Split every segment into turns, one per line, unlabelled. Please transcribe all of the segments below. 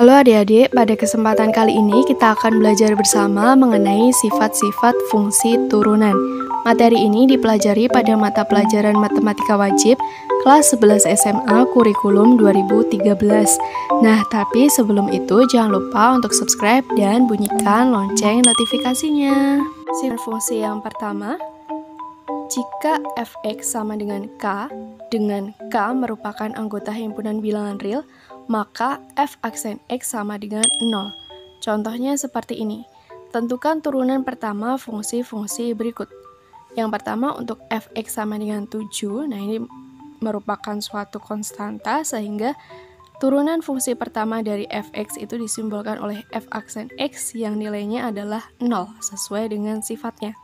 Halo adik-adik, pada kesempatan kali ini kita akan belajar bersama mengenai sifat-sifat fungsi turunan. Materi ini dipelajari pada mata pelajaran Matematika Wajib kelas 11 SMA kurikulum 2013. Nah, tapi sebelum itu jangan lupa untuk subscribe dan bunyikan lonceng notifikasinya. Sifat fungsi yang pertama, jika f(x) sama dengan k merupakan anggota himpunan bilangan real, maka f aksen x sama dengan 0. Contohnya seperti ini. Tentukan turunan pertama fungsi-fungsi berikut. Yang pertama untuk f(x) sama dengan 7, nah ini merupakan suatu konstanta sehingga turunan fungsi pertama dari f(x) itu disimbolkan oleh f aksen x yang nilainya adalah 0 sesuai dengan sifatnya.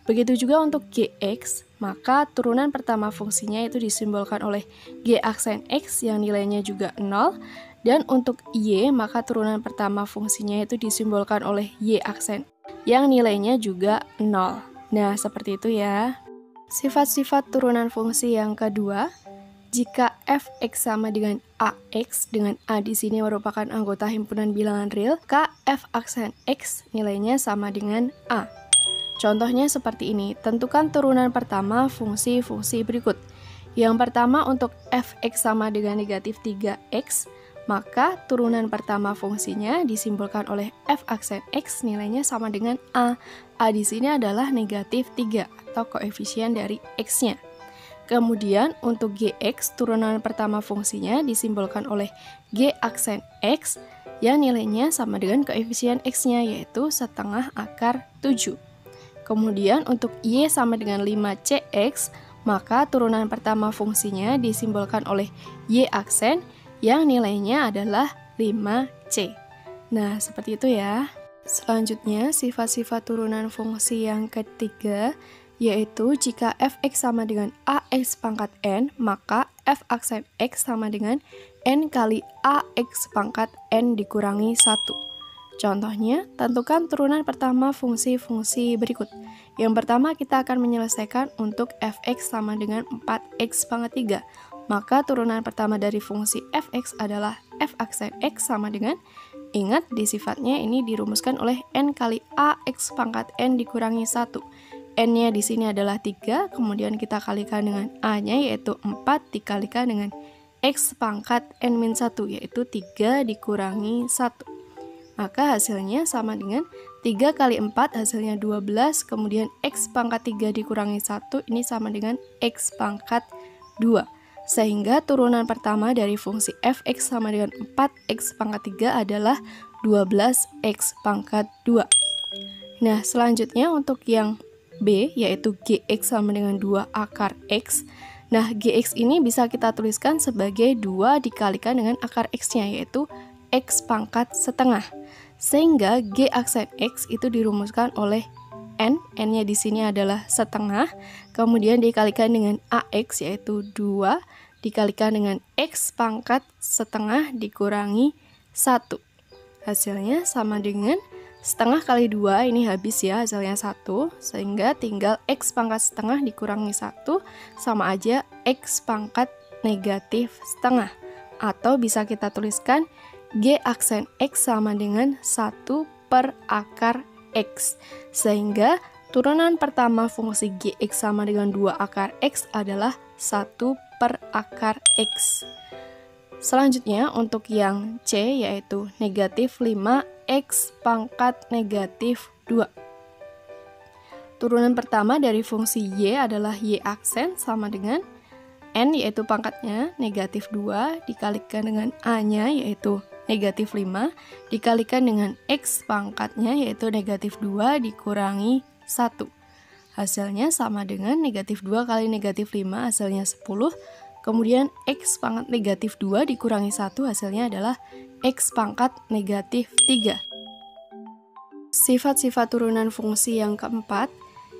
Begitu juga untuk gx, maka turunan pertama fungsinya itu disimbolkan oleh g aksen x yang nilainya juga 0. Dan untuk y, maka turunan pertama fungsinya itu disimbolkan oleh y aksen yang nilainya juga 0. Nah, seperti itu ya. Sifat-sifat turunan fungsi yang kedua, jika f(x) sama dengan ax, dengan a di sini merupakan anggota himpunan bilangan real, maka f aksen x nilainya sama dengan a. Contohnya seperti ini, tentukan turunan pertama fungsi-fungsi berikut. Yang pertama untuk f(x) sama dengan negatif 3x, maka turunan pertama fungsinya disimbolkan oleh f aksen x nilainya sama dengan a. A di sini adalah negatif 3 atau koefisien dari x-nya. Kemudian untuk gx, turunan pertama fungsinya disimbolkan oleh g aksen x yang nilainya sama dengan koefisien x-nya yaitu setengah akar 7. Kemudian untuk y sama dengan 5cx, maka turunan pertama fungsinya disimbolkan oleh y aksen yang nilainya adalah 5c. Nah, seperti itu ya. Selanjutnya, sifat-sifat turunan fungsi yang ketiga, yaitu jika f(x) sama dengan ax pangkat n, maka f aksen x sama dengan n kali ax pangkat n dikurangi 1. Contohnya, tentukan turunan pertama fungsi-fungsi berikut. Yang pertama kita akan menyelesaikan untuk f(x) sama dengan 4x pangkat 3. Maka turunan pertama dari fungsi f(x) adalah f aksen x sama dengan, ingat di sifatnya ini dirumuskan oleh n kali ax pangkat n dikurangi 1. N-nya di sini adalah 3, kemudian kita kalikan dengan a-nya yaitu 4 dikalikan dengan x pangkat n-1 yaitu 3 dikurangi 1. Maka hasilnya sama dengan 3 kali 4 hasilnya 12, kemudian x pangkat 3 dikurangi 1 ini sama dengan x pangkat 2. Sehingga turunan pertama dari fungsi f(x) sama dengan 4x pangkat 3 adalah 12x pangkat 2. Nah, selanjutnya untuk yang b, yaitu gx sama dengan 2 akar x. Nah, gx ini bisa kita tuliskan sebagai 2 dikalikan dengan akar x-nya, yaitu x pangkat setengah. Sehingga g aksen x itu dirumuskan oleh n-nya di sini adalah setengah, kemudian dikalikan dengan ax yaitu 2, dikalikan dengan x pangkat setengah dikurangi 1. Hasilnya sama dengan setengah kali 2, ini habis ya hasilnya 1, sehingga tinggal x pangkat setengah dikurangi 1, sama aja x pangkat negatif setengah. Atau bisa kita tuliskan g aksen x sama dengan 1 per akar x. Sehingga turunan pertama fungsi gx sama dengan 2 akar x adalah 1 per akar x. Selanjutnya untuk yang c, yaitu negatif 5x pangkat negatif 2. Turunan pertama dari fungsi y adalah y aksen sama dengan n yaitu pangkatnya negatif 2 dikalikan dengan a-nya yaitu negatif 5 dikalikan dengan x pangkatnya yaitu negatif 2 dikurangi 1. Hasilnya sama dengan negatif 2 kali negatif 5 hasilnya 10. Kemudian x pangkat negatif 2 dikurangi 1 hasilnya adalah x pangkat negatif 3. Sifat-sifat turunan fungsi yang keempat,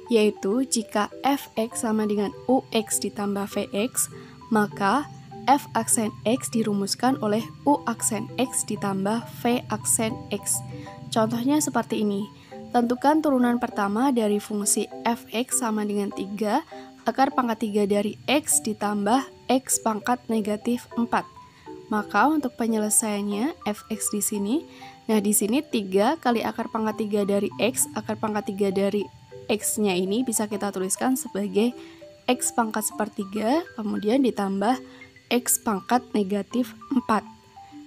yaitu jika f(x) sama dengan ux ditambah vx, maka f aksen x dirumuskan oleh u aksen x ditambah v aksen x. Contohnya seperti ini. Tentukan turunan pertama dari fungsi f(x) sama dengan 3 akar pangkat 3 dari x ditambah x pangkat negatif 4. Maka untuk penyelesaiannya fx di sini, nah di sini 3 kali akar pangkat 3 dari x, akar pangkat 3 dari x-nya ini bisa kita tuliskan sebagai x pangkat sepertiga, kemudian ditambah x pangkat negatif 4.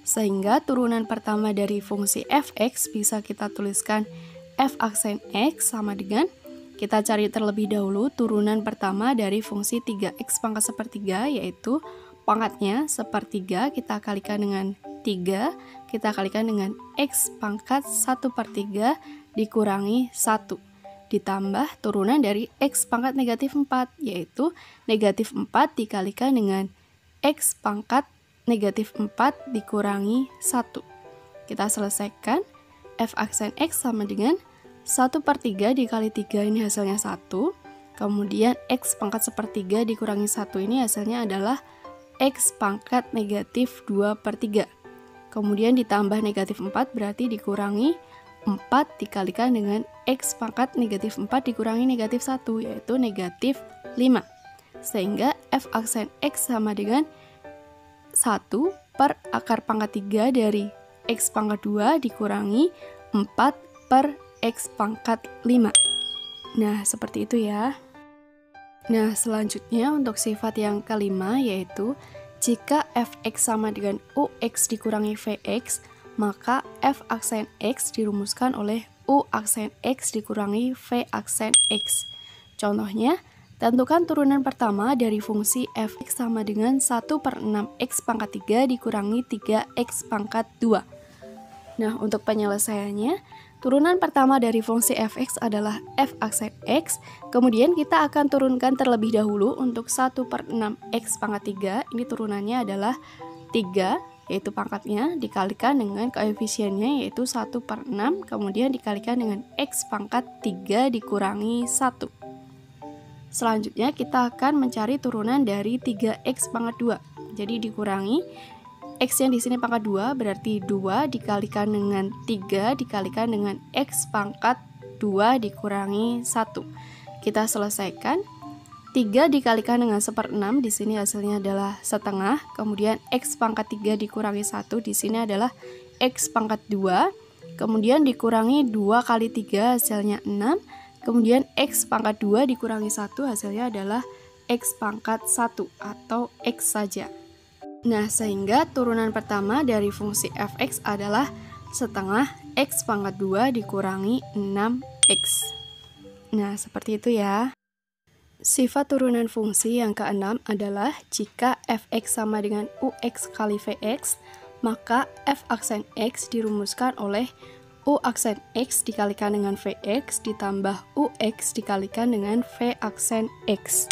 Sehingga turunan pertama dari fungsi fx bisa kita tuliskan f aksen x sama dengan, kita cari terlebih dahulu turunan pertama dari fungsi 3x pangkat sepertiga, yaitu pangkatnya sepertiga kita kalikan dengan 3, kita kalikan dengan x pangkat 1/3 dikurangi 1, ditambah turunan dari x pangkat negatif 4, yaitu negatif 4 dikalikan dengan x pangkat negatif 4 dikurangi 1. Kita selesaikan, f aksen x sama dengan 1/3 dikali 3 ini hasilnya 1, kemudian x pangkat sepertiga dikurangi 1 ini hasilnya adalah x pangkat negatif 2/3. Kemudian ditambah negatif 4 berarti dikurangi 4 dikalikan dengan x pangkat negatif 4 dikurangi negatif 1, yaitu negatif 5. Sehingga f aksen x sama dengan 1 per akar pangkat 3 dari x pangkat 2 dikurangi 4 per x pangkat 5. Nah, seperti itu ya. Nah, selanjutnya untuk sifat yang kelima, yaitu jika fx sama dengan ux dikurangi vx, maka f aksen x dirumuskan oleh u aksen x dikurangi v aksen x. Contohnya, tentukan turunan pertama dari fungsi fx sama dengan 1/6x pangkat 3 dikurangi 3x pangkat 2. Nah, untuk penyelesaiannya, turunan pertama dari fungsi fx adalah f aksen x, kemudian kita akan turunkan terlebih dahulu untuk 1/6x pangkat 3, ini turunannya adalah 3, yaitu pangkatnya, dikalikan dengan koefisiennya yaitu 1/6, kemudian dikalikan dengan x pangkat 3 dikurangi 1. Selanjutnya kita akan mencari turunan dari 3x pangkat 2. Jadi dikurangi x yang di sini pangkat 2 berarti 2 dikalikan dengan 3 dikalikan dengan x pangkat 2 dikurangi 1. Kita selesaikan. 3 dikalikan dengan 1/6 di sini hasilnya adalah setengah, kemudian x pangkat 3 dikurangi 1 di sini adalah x pangkat 2, kemudian dikurangi 2 kali 3 hasilnya 6, kemudian x pangkat 2 dikurangi 1 hasilnya adalah x pangkat 1 atau x saja. Nah, sehingga turunan pertama dari fungsi fx adalah setengah x pangkat 2 dikurangi 6x. Nah, seperti itu ya. Sifat turunan fungsi yang keenam adalah jika fx sama dengan ux kali vx, maka f aksen x dirumuskan oleh u aksen x dikalikan dengan vx ditambah ux dikalikan dengan v aksen x.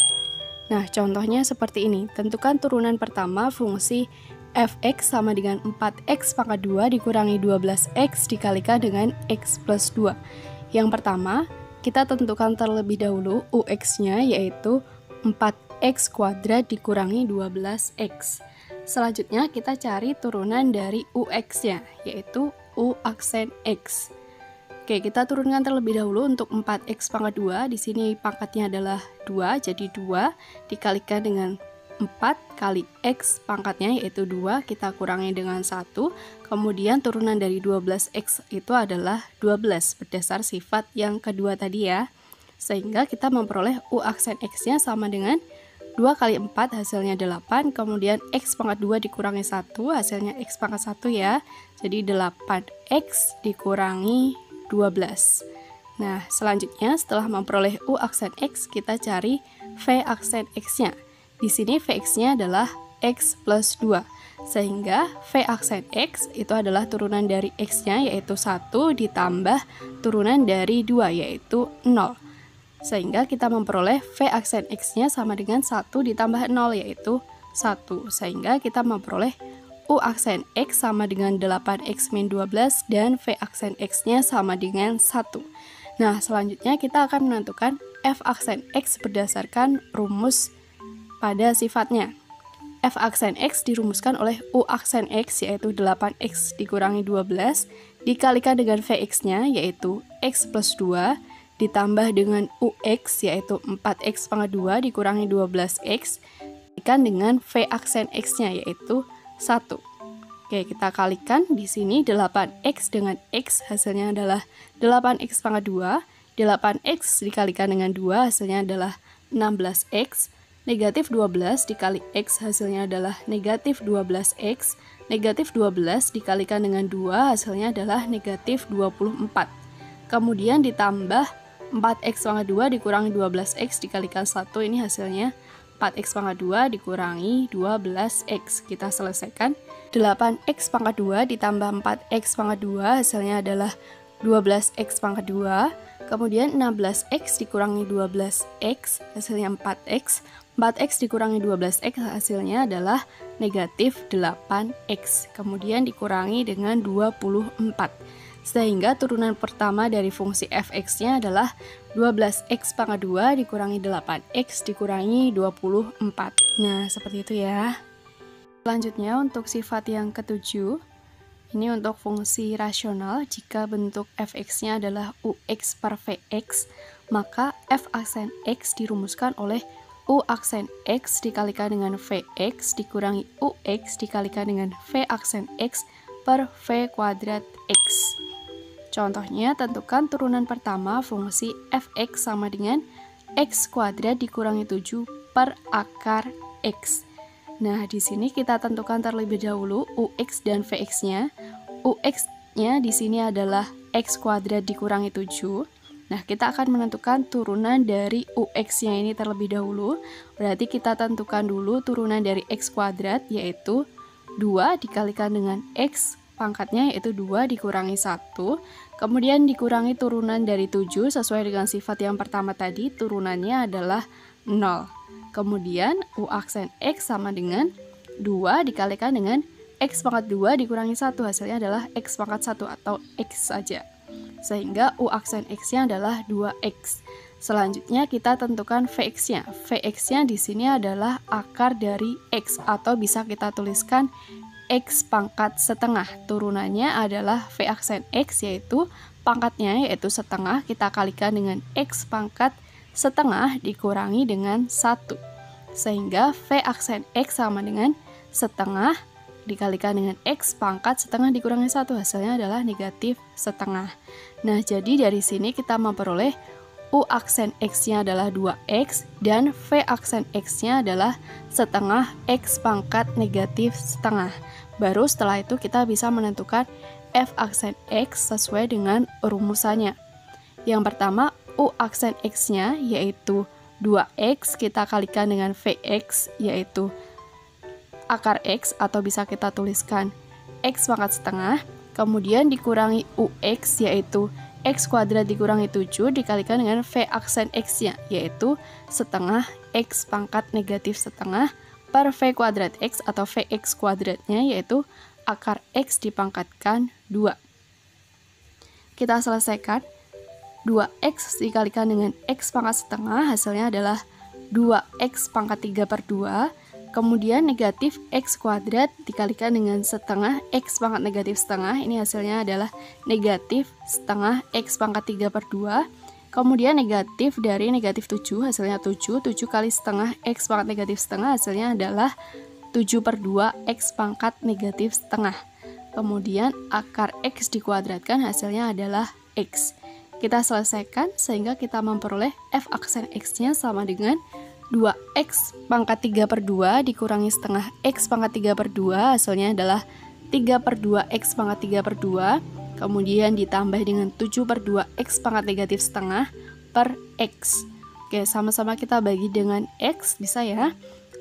Nah, contohnya seperti ini. Tentukan turunan pertama fungsi fx sama dengan 4x pangkat 2 dikurangi 12x dikalikan dengan x plus 2. Yang pertama, kita tentukan terlebih dahulu ux-nya yaitu 4x kuadrat dikurangi 12x. Selanjutnya kita cari turunan dari ux-nya yaitu u aksen x. Oke, kita turunkan terlebih dahulu untuk 4x pangkat 2. Di sini pangkatnya adalah 2, jadi 2 dikalikan dengan 4 kali x pangkatnya yaitu 2, kita kurangi dengan 1, kemudian turunan dari 12x itu adalah 12 berdasar sifat yang kedua tadi ya. Sehingga kita memperoleh u aksen x-nya sama dengan 2 kali 4 hasilnya 8, kemudian x pangkat 2 dikurangi 1 hasilnya x pangkat 1 ya. Jadi 8x dikurangi 12. Nah, selanjutnya setelah memperoleh u aksen x, kita cari v aksen x-nya. Di sini Vx-nya adalah x plus 2, sehingga V aksen x itu adalah turunan dari x-nya yaitu 1 ditambah turunan dari 2 yaitu 0. Sehingga kita memperoleh V aksen x-nya sama dengan 1 ditambah 0 yaitu 1. Sehingga kita memperoleh U aksen x sama dengan 8x min 12 dan V aksen x-nya sama dengan 1. Nah, selanjutnya kita akan menentukan F aksen x berdasarkan rumus pada sifatnya. F aksen x dirumuskan oleh U aksen x yaitu 8x dikurangi 12 dikalikan dengan Vx-nya yaitu x plus 2 ditambah dengan Ux yaitu 4x pangkat 2 dikurangi 12x dikalikan dengan V aksen x-nya yaitu 1. Oke, kita kalikan di sini 8x dengan x hasilnya adalah 8x pangkat 2. 8x dikalikan dengan 2 hasilnya adalah 16x. Negatif 12 dikali x hasilnya adalah negatif 12x. Negatif 12 dikalikan dengan 2 hasilnya adalah negatif 24. Kemudian ditambah 4x pangkat 2 dikurangi 12x dikalikan 1, ini hasilnya 4x pangkat 2 dikurangi 12x. Kita selesaikan. 8x pangkat 2 ditambah 4x pangkat 2 hasilnya adalah 12x pangkat 2. Kemudian 16x dikurangi 12x hasilnya 4x. 4x dikurangi 12x hasilnya adalah negatif 8x. Kemudian dikurangi dengan 24. Sehingga turunan pertama dari fungsi fx-nya adalah 12x pangkat 2 dikurangi 8x dikurangi 24. Nah, seperti itu ya. Selanjutnya untuk sifat yang ketujuh, ini untuk fungsi rasional. Jika bentuk fx-nya adalah ux per vx, maka f aksen x dirumuskan oleh u aksen x dikalikan dengan vx dikurangi ux dikalikan dengan v aksen x per v kuadrat x. Contohnya, tentukan turunan pertama fungsi fx sama dengan x kuadrat dikurangi 7 per akar x. Nah, di sini kita tentukan terlebih dahulu ux dan vx-nya. Ux-nya di sini adalah x kuadrat dikurangi 7. Nah, kita akan menentukan turunan dari ux-nya ini terlebih dahulu. Berarti kita tentukan dulu turunan dari x kuadrat, yaitu 2 dikalikan dengan x pangkatnya, yaitu 2 dikurangi 1. Kemudian dikurangi turunan dari 7 sesuai dengan sifat yang pertama tadi, turunannya adalah 0. Kemudian u aksen x sama dengan 2 dikalikan dengan x pangkat 2 dikurangi 1, hasilnya adalah x pangkat 1 atau x saja. Sehingga u aksen x-nya adalah 2x. Selanjutnya kita tentukan vx-nya. Vx-nya di sini adalah akar dari x atau bisa kita tuliskan x pangkat setengah. Turunannya adalah v aksen x, yaitu pangkatnya yaitu setengah, kita kalikan dengan x pangkat setengah dikurangi dengan 1. Sehingga v aksen x sama dengan setengah dikalikan dengan x pangkat setengah dikurangi 1, hasilnya adalah negatif setengah. Nah, jadi dari sini kita memperoleh u aksen x-nya adalah 2x dan v aksen x-nya adalah setengah x pangkat negatif setengah. Baru setelah itu kita bisa menentukan f aksen x sesuai dengan rumusannya. Yang pertama, u aksen x-nya yaitu 2x, kita kalikan dengan vx yaitu akar x atau bisa kita tuliskan x pangkat setengah, kemudian dikurangi ux yaitu x kuadrat dikurangi 7 dikalikan dengan v aksen x-nya yaitu setengah x pangkat negatif setengah per v kuadrat x atau vx kuadratnya yaitu akar x dipangkatkan 2. Kita selesaikan. 2x dikalikan dengan x pangkat setengah hasilnya adalah 2x pangkat 3 per 2. Kemudian negatif x kuadrat dikalikan dengan setengah x pangkat negatif setengah, ini hasilnya adalah negatif setengah x pangkat 3 per 2. Kemudian negatif dari negatif 7 hasilnya 7 kali setengah x pangkat negatif setengah hasilnya adalah 7 per 2 x pangkat negatif setengah. Kemudian akar x dikuadratkan hasilnya adalah x. Kita selesaikan sehingga kita memperoleh f aksen x-nya sama dengan 2x pangkat 3 per 2 dikurangi setengah x pangkat 3 per 2 hasilnya adalah 3 per 2 x pangkat 3 per 2. Kemudian ditambah dengan 7 per 2 x pangkat negatif setengah per x. Oke, sama-sama kita bagi dengan x, bisa ya.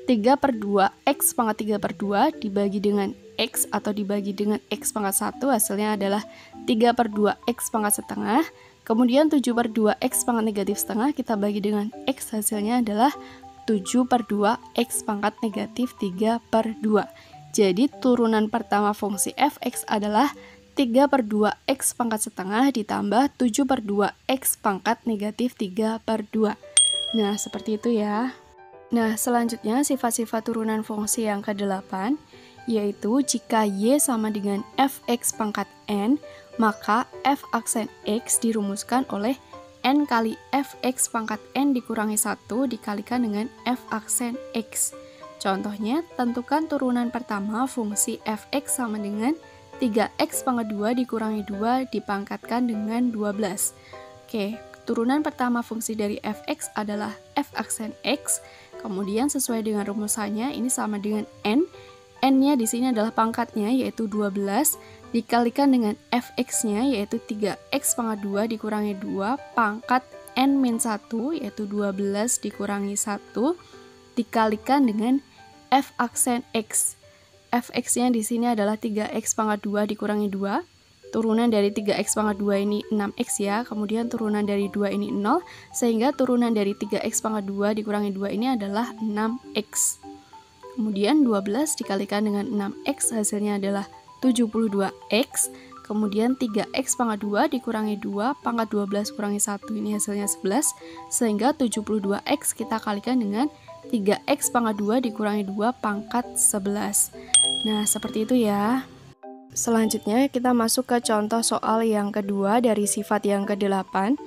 3 per 2 x pangkat 3 per 2 dibagi dengan x atau dibagi dengan x pangkat 1 hasilnya adalah 3 per 2 x pangkat setengah. Kemudian 7 per 2 x pangkat negatif setengah kita bagi dengan x, hasilnya adalah 7 per 2 x pangkat negatif 3 per 2. Jadi turunan pertama fungsi fx adalah 3 per 2 x pangkat setengah ditambah 7 per 2 x pangkat negatif 3 per 2. Nah, seperti itu ya. Nah, selanjutnya sifat-sifat turunan fungsi yang ke-8, yaitu jika y sama dengan fx pangkat n, maka f aksen x dirumuskan oleh n kali fx pangkat n dikurangi 1 dikalikan dengan f aksen x. Contohnya, tentukan turunan pertama fungsi f(x) sama dengan 3x pangkat 2 dikurangi 2 dipangkatkan dengan 12. Oke, turunan pertama fungsi dari f(x) adalah f aksen x. Kemudian sesuai dengan rumusannya, ini sama dengan n. N-nya di sini adalah pangkatnya, yaitu 12, dikalikan dengan f(x)-nya, yaitu 3x pangkat 2 dikurangi 2, pangkat n-1, yaitu 12 dikurangi 1, dikalikan dengan f aksen x. Fx-nya di sini adalah 3x pangkat 2 dikurangi 2. Turunan dari 3x pangkat 2 ini 6x ya, kemudian turunan dari 2 ini 0, sehingga turunan dari 3x pangkat 2 dikurangi 2 ini adalah 6x. Kemudian 12 dikalikan dengan 6x, hasilnya adalah 72x. Kemudian 3x pangkat 2 dikurangi 2, pangkat 12 kurangi 1, ini hasilnya 11. Sehingga 72x kita kalikan dengan 3x pangkat 2 dikurangi 2, pangkat 11. Nah, seperti itu ya. Selanjutnya kita masuk ke contoh soal yang kedua dari sifat yang ke-8.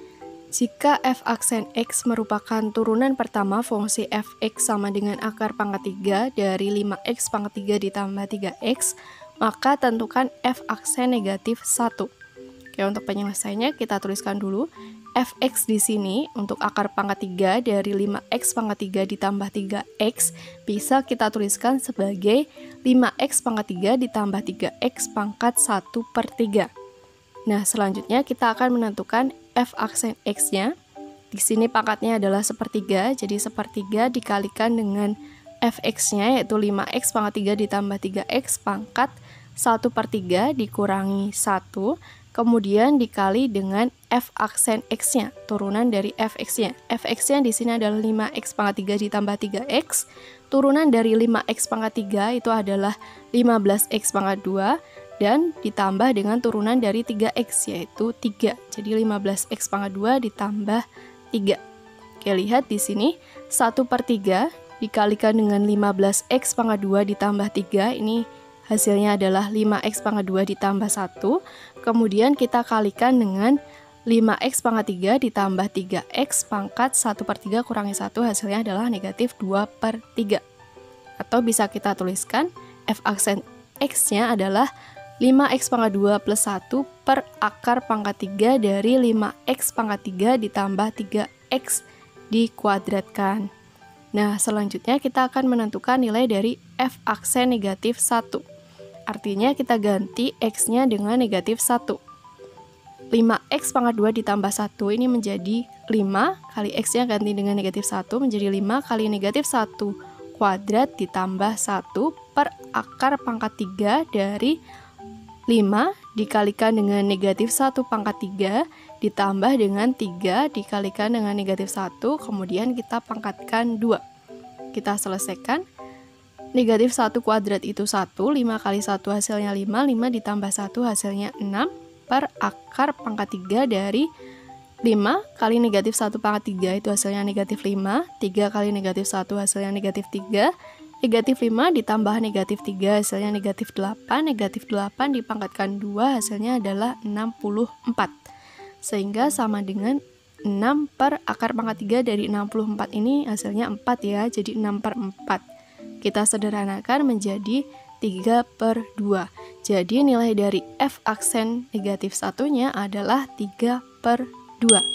Jika f aksen x merupakan turunan pertama fungsi f(x) sama dengan akar pangkat 3 dari 5x pangkat 3 ditambah 3x, maka tentukan f aksen negatif 1. Oke, untuk penyelesaiannya kita tuliskan dulu. Fx di sini untuk akar pangkat 3 dari 5x pangkat 3 ditambah 3x bisa kita tuliskan sebagai 5x pangkat 3 ditambah 3x pangkat 1/3. Nah, selanjutnya kita akan menentukan f aksen x-nya. Di sini pangkatnya adalah 1/3, jadi 1/3 dikalikan dengan fx-nya, yaitu 5x pangkat 3 ditambah 3x pangkat 1/3 dikurangi 1, kemudian dikali dengan f aksen x-nya, turunan dari fx-nya. Fx-nya di sini adalah 5x pangkat 3 ditambah 3x, turunan dari 5x pangkat 3 itu adalah 15x pangkat 2, dan ditambah dengan turunan dari 3x, yaitu 3. Jadi 15x pangkat 2 ditambah 3. Oke, lihat di sini 1/3 dikalikan dengan 15x pangkat 2 ditambah 3, ini hasilnya adalah 5x pangkat 2 ditambah 1. Kemudian kita kalikan dengan 5x pangkat 3 ditambah 3x pangkat 1/3 kurangi 1, hasilnya adalah negatif 2/3. Atau bisa kita tuliskan f aksen x-nya adalah 5x pangkat 2 plus 1 per akar pangkat 3 dari 5x pangkat 3 ditambah 3x dikuadratkan. Nah, selanjutnya kita akan menentukan nilai dari f aksen negatif 1. Artinya kita ganti x-nya dengan negatif 1. 5x pangkat 2 ditambah 1 ini menjadi 5, kali x-nya ganti dengan negatif 1 menjadi 5 kali negatif 1 kuadrat ditambah 1 per akar pangkat 3 dari 5 dikalikan dengan negatif 1 pangkat 3 ditambah dengan 3 dikalikan dengan negatif 1, kemudian kita pangkatkan 2. Kita selesaikan. Negatif 1 kuadrat itu 1, 5 kali 1 hasilnya 5, 5 ditambah 1 hasilnya 6 per akar pangkat 3 dari 5 kali negatif 1 pangkat 3 itu hasilnya negatif 5, 3 kali negatif 1 hasilnya negatif 3, negatif 5 ditambah negatif 3 hasilnya negatif 8, negatif 8 dipangkatkan 2 hasilnya adalah 64. Sehingga sama dengan 6 per akar pangkat 3 dari 64 ini hasilnya 4 ya, jadi 6/4. Kita sederhanakan menjadi 3/2. Jadi nilai dari f aksen negatif satunya adalah 3/2.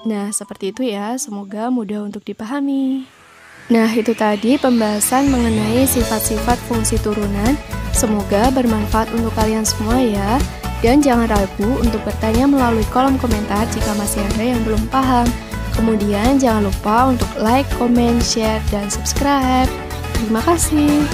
Nah, seperti itu ya, semoga mudah untuk dipahami. Nah, itu tadi pembahasan mengenai sifat-sifat fungsi turunan. Semoga bermanfaat untuk kalian semua ya. Dan jangan ragu untuk bertanya melalui kolom komentar jika masih ada yang belum paham. Kemudian jangan lupa untuk like, comment, share, dan subscribe. Terima kasih.